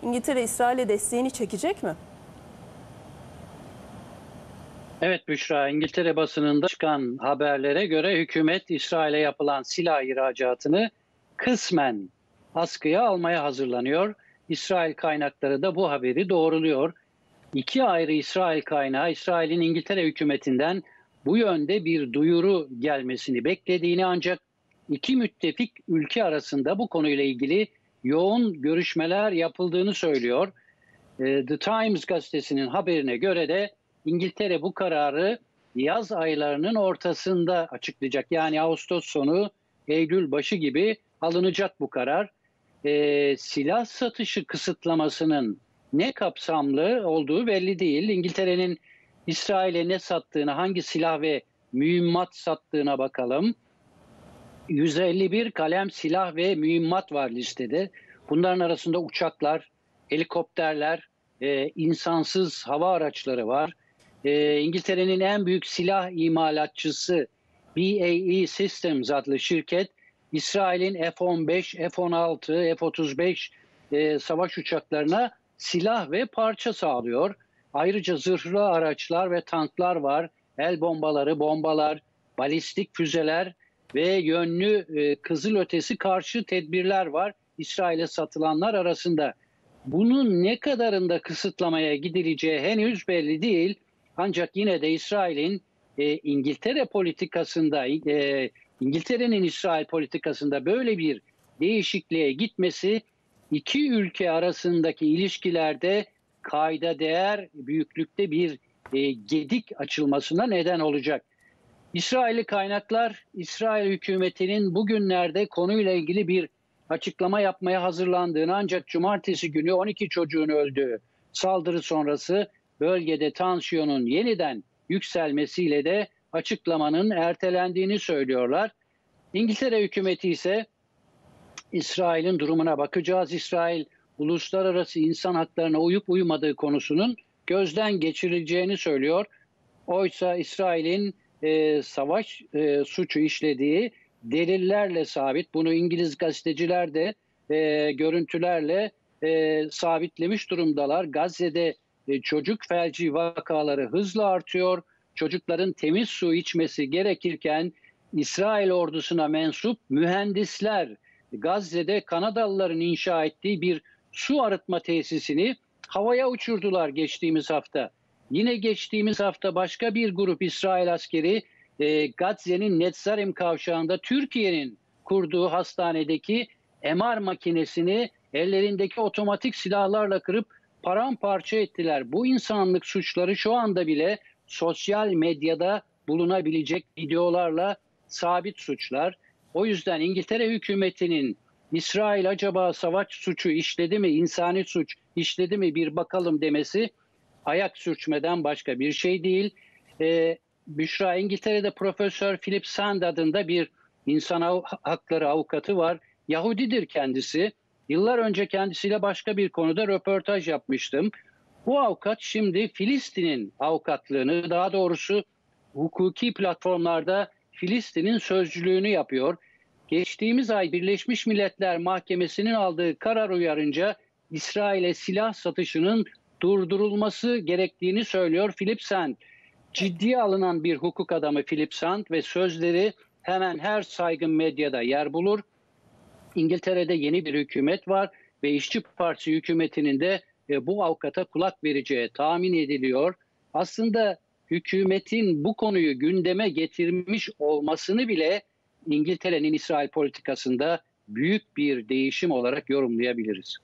İngiltere İsrail'e desteğini çekecek mi? Evet Büşra, İngiltere basınında çıkan haberlere göre hükümet İsrail'e yapılan silah ihracatını kısmen askıya almaya hazırlanıyor. İsrail kaynakları da bu haberi doğruluyor. İki ayrı İsrail kaynağı İsrail'in İngiltere hükümetinden bu yönde bir duyuru gelmesini beklediğini ancak iki müttefik ülke arasında bu konuyla ilgili yoğun görüşmeler yapıldığını söylüyor. The Times gazetesinin haberine göre de İngiltere bu kararı yaz aylarının ortasında açıklayacak. Yani Ağustos sonu, Eylül başı gibi alınacak bu karar. Silah satışı kısıtlamasının ne kapsamlı olduğu belli değil. İngiltere'nin İsrail'e ne sattığını, hangi silah ve mühimmat sattığına bakalım. 151 kalem silah ve mühimmat var listede. Bunların arasında uçaklar, helikopterler, insansız hava araçları var. İngiltere'nin en büyük silah imalatçısı BAE Systems adlı şirket, İsrail'in F-15, F-16, F-35 savaş uçaklarına silah ve parça sağlıyor. Ayrıca zırhlı araçlar ve tanklar var. El bombaları, bombalar, balistik füzeler ve yönlü kızılötesi karşı tedbirler var İsrail'e satılanlar arasında. Bunun ne kadarında kısıtlamaya gidileceği henüz belli değil. Ancak yine de İsrail'in İngiltere politikasında, İngiltere'nin İsrail politikasında böyle bir değişikliğe gitmesi iki ülke arasındaki ilişkilerde kayda değer büyüklükte bir gedik açılmasına neden olacak. İsrailli kaynaklar, İsrail hükümetinin bugünlerde konuyla ilgili bir açıklama yapmaya hazırlandığını ancak cumartesi günü 12 çocuğun öldüğü saldırı sonrası bölgede tansiyonun yeniden yükselmesiyle de açıklamanın ertelendiğini söylüyorlar. İngiltere hükümeti ise İsrail'in durumuna bakacağız. İsrail uluslararası insan haklarına uyup uymadığı konusunun gözden geçirileceğini söylüyor. Oysa İsrail'in savaş suçu işlediği delillerle sabit. Bunu İngiliz gazeteciler de görüntülerle sabitlemiş durumdalar. Gazze'de çocuk felci vakaları hızla artıyor. Çocukların temiz su içmesi gerekirken İsrail ordusuna mensup mühendisler Gazze'de Kanadalıların inşa ettiği bir su arıtma tesisini havaya uçurdular geçtiğimiz hafta. Yine geçtiğimiz hafta başka bir grup İsrail askeri Gazze'nin Netzarim kavşağında Türkiye'nin kurduğu hastanedeki MR makinesini ellerindeki otomatik silahlarla kırıp paramparça ettiler. Bu insanlık suçları şu anda bile sosyal medyada bulunabilecek videolarla sabit suçlar. O yüzden İngiltere hükümetinin İsrail acaba savaş suçu işledi mi, insani suç işledi mi bir bakalım demesi ayak sürçmeden başka bir şey değil. Büşra, İngiltere'de Profesör Philip Sand adında bir insan hakları avukatı var. Yahudidir kendisi. Yıllar önce kendisiyle başka bir konuda röportaj yapmıştım. Bu avukat şimdi Filistin'in avukatlığını, daha doğrusu hukuki platformlarda Filistin'in sözcülüğünü yapıyor. Geçtiğimiz ay Birleşmiş Milletler Mahkemesi'nin aldığı karar uyarınca İsrail'e silah satışının durdurulması gerektiğini söylüyor Philip Sand. Ciddiye alınan bir hukuk adamı Philip Sand ve sözleri hemen her saygın medyada yer bulur. İngiltere'de yeni bir hükümet var ve İşçi Partisi hükümetinin de bu avukata kulak vereceği tahmin ediliyor. Aslında hükümetin bu konuyu gündeme getirmiş olmasını bile İngiltere'nin İsrail politikasında büyük bir değişim olarak yorumlayabiliriz.